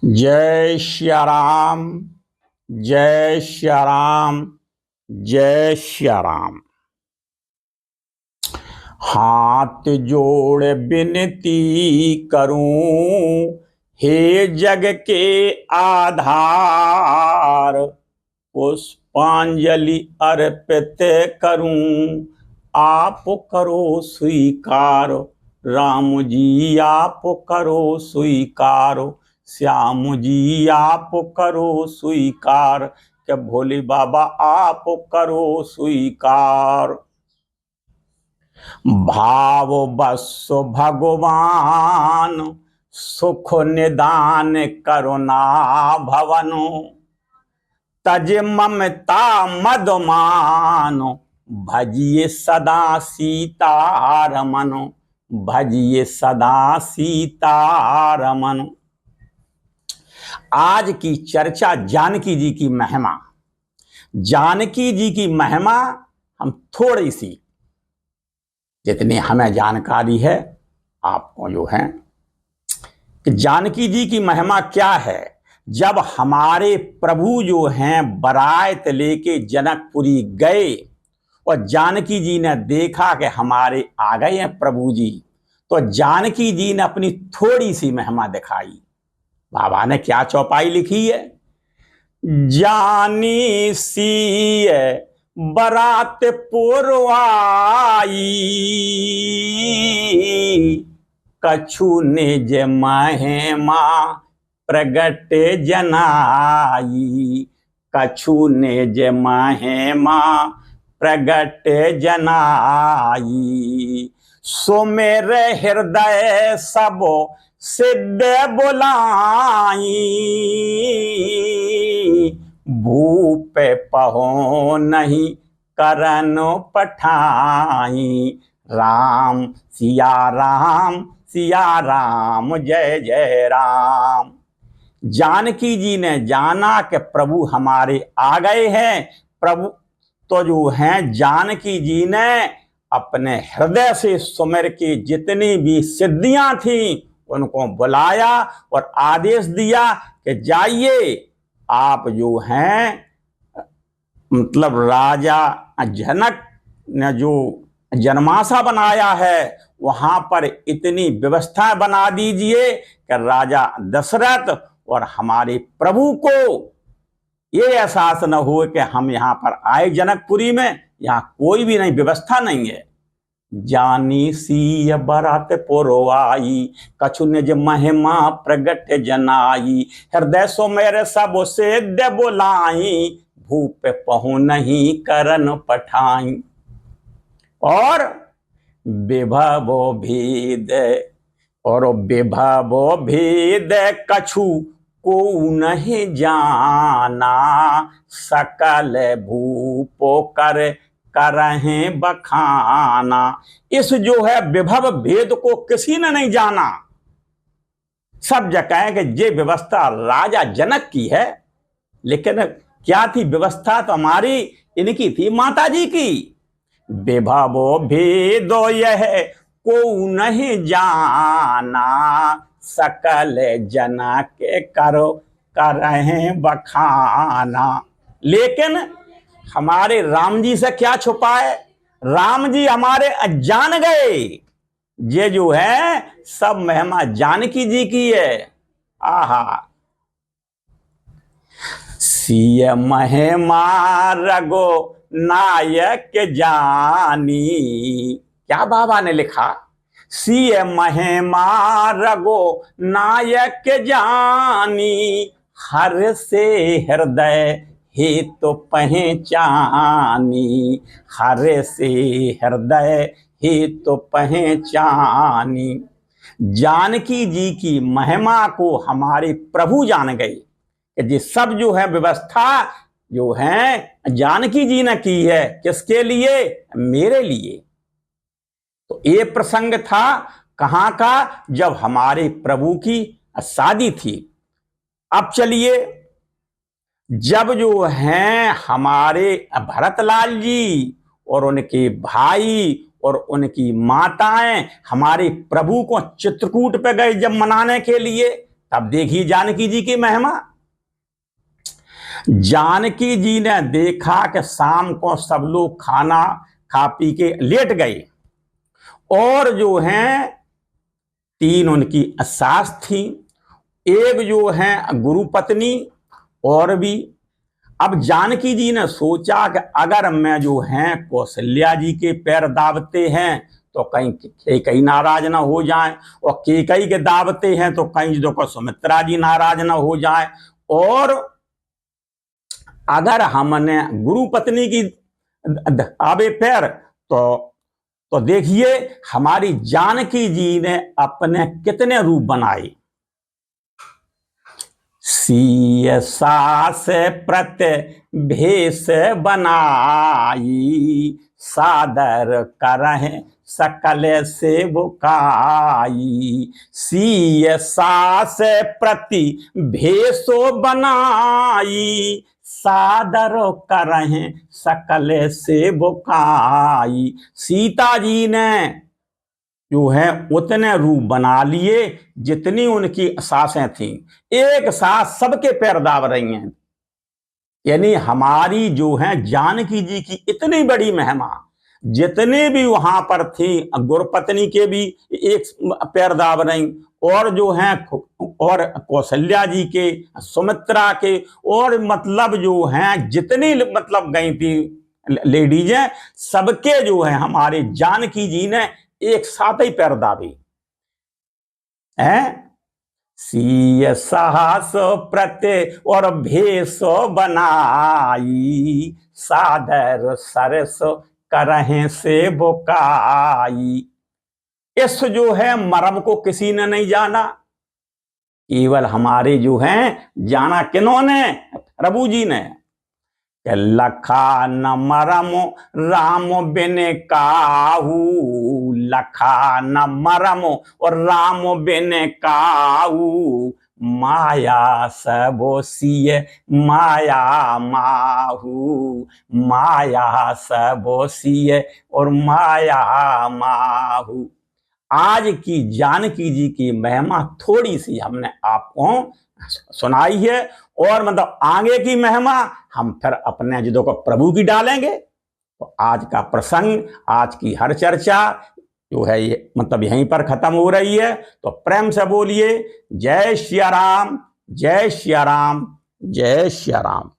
जय श्या राम। जय श्या राम। जय श्या राम। हाथ जोड़ विनती करूं, हे जग के आधार। पुष्पांजलि अर्पित करूं, आप करो स्वीकार। राम जी आप करो स्वीकार। श्याम जी आप करो स्वीकार। क्या भोले बाबा आप करो स्वीकार। भाव बस भगवान, सुख निदान करुणा भवन। तज ममता मदमान, भजिए सदा सीतारमन। भजिए सदा सीतारमन। आज की चर्चा जानकी जी की महिमा। जानकी जी की महिमा हम थोड़ी सी, जितनी हमें जानकारी है आपको जो है कि जानकी जी की महिमा क्या है। जब हमारे प्रभु जो हैं बारात लेके जनकपुरी गए और जानकी जी ने देखा कि हमारे आ गए हैं प्रभु जी, तो जानकी जी ने अपनी थोड़ी सी महिमा दिखाई। बाबा ने क्या चौपाई लिखी है। जानी सी बरात पुरवाई, कछु निज महिमा प्रगट जनाई। कछु निज महिमा प्रगट जनाई। सो मेरे हृदय सबो सिद्ध बुलाई। भूप पहो नहीं करन पठाई। राम सिया राम सिया राम जय जय राम। जानकी जी ने जाना कि प्रभु हमारे आ गए हैं। प्रभु तो जो हैं जानकी जी ने अपने हृदय से सुमिर की जितनी भी सिद्धियां थीं उनको बुलाया और आदेश दिया कि जाइए आप जो हैं, मतलब राजा जनक ने जो जनमासा बनाया है वहां पर इतनी व्यवस्था बना दीजिए कि राजा दशरथ और हमारे प्रभु को ये एहसास न हो कि हम यहाँ पर आए जनकपुरी में, यहाँ कोई भी नहीं व्यवस्था नहीं है। जानी सी बरात पुरवाई, कछु निज महिमा प्रगट जनाई। हृदय सो मेरे सब सिद्ध बुलाई, भूप पहु नहीं करन पठाई। और विभवो भेद, और विभवो भेद कछु को नहीं जाना। सकल भूपो करहें बखाना। इस जो है विभव भेद को किसी ने नहीं जाना। सब जगह कि ये व्यवस्था राजा जनक की है, लेकिन क्या थी व्यवस्था तो हमारी इनकी थी, माता जी की। विभवो भेदो यह को नहीं जाना, सकल जना के करो करहें बखाना। लेकिन हमारे राम जी से क्या छुपा है। राम जी हमारे जान गए। ये जो है सब महिमा जानकी जी की है। आहा, सिय महिमा रगो नायक जानी। क्या बाबा ने लिखा। सिय महिमा रगो नायक जानी। हर से हृदय हे तो पहचानी। हर से हृदय हे तो पहचानी। जानकी जी की महिमा को हमारे प्रभु जान गए कि ये सब जो है व्यवस्था जो है जानकी जी ने की है। किसके लिए। मेरे लिए। तो ये प्रसंग था कहां का, जब हमारे प्रभु की शादी थी। अब चलिए, जब जो हैं हमारे भरतलाल जी और उनके भाई और उनकी माताएं हमारे प्रभु को चित्रकूट पे गए जब मनाने के लिए, तब देखिए जानकी जी की महिमा। जानकी जी ने देखा कि शाम को सब लोग खाना खा पी के लेट गए और जो है 3 उनकी सास थी, एक जो है गुरु पत्नी और भी। अब जानकी जी ने सोचा कि अगर मैं जो है कौशल्या जी के पैर दाबते हैं तो कहीं केकई नाराज ना हो जाए, और केकई के दाबते हैं तो कहीं जो को सुमित्रा जी नाराज ना हो जाए, और अगर हमने गुरु पत्नी की दाबे पैर तो देखिए हमारी जानकी जी ने अपने कितने रूप बनाए। सीय सास प्रत भेष बनाई, सादर करह सकल से बुकाई। सीय सास प्रति भेषो बनाई, सादर करह सकल से बुकाई। सीता जी ने जो है उतने रूप बना लिए जितनी उनकी सासें थीं। एक सास सबके पैर दाब रही हैं। यानी हमारी जो है जानकी जी की इतनी बड़ी महिमा, जितने भी वहां पर थी गुरुपत्नी के भी एक पैर दाब रही, और जो है और कौशल्या जी के, सुमित्रा के, और मतलब जो है जितनी मतलब गई थी लेडीज हैं, सबके जो है हमारे जानकी जी ने एक साथ ही पैर दाबी है। सीय साहस प्रत्य और भेष बनाई, सादर सरस करहे से बुकाई। इस जो है मर्म को किसी ने नहीं जाना, केवल हमारे जो हैं जाना किन्होंने? प्रभु जी ने। लखा न मरम राम बिन काहू, लखा न मरम और राम बिन काहू। माया सबो सीय माया माहू, माया सबो सीय और माया माहू। आज की जानकी जी की महिमा थोड़ी सी हमने आपको सुनाई है, और मतलब आगे की महिमा हम फिर अपने जिदों को प्रभु की डालेंगे। तो आज का प्रसंग, आज की हर चर्चा जो है ये मतलब यहीं पर खत्म हो रही है। तो प्रेम से बोलिए जय सिया राम, जय सिया राम, जय सिया राम।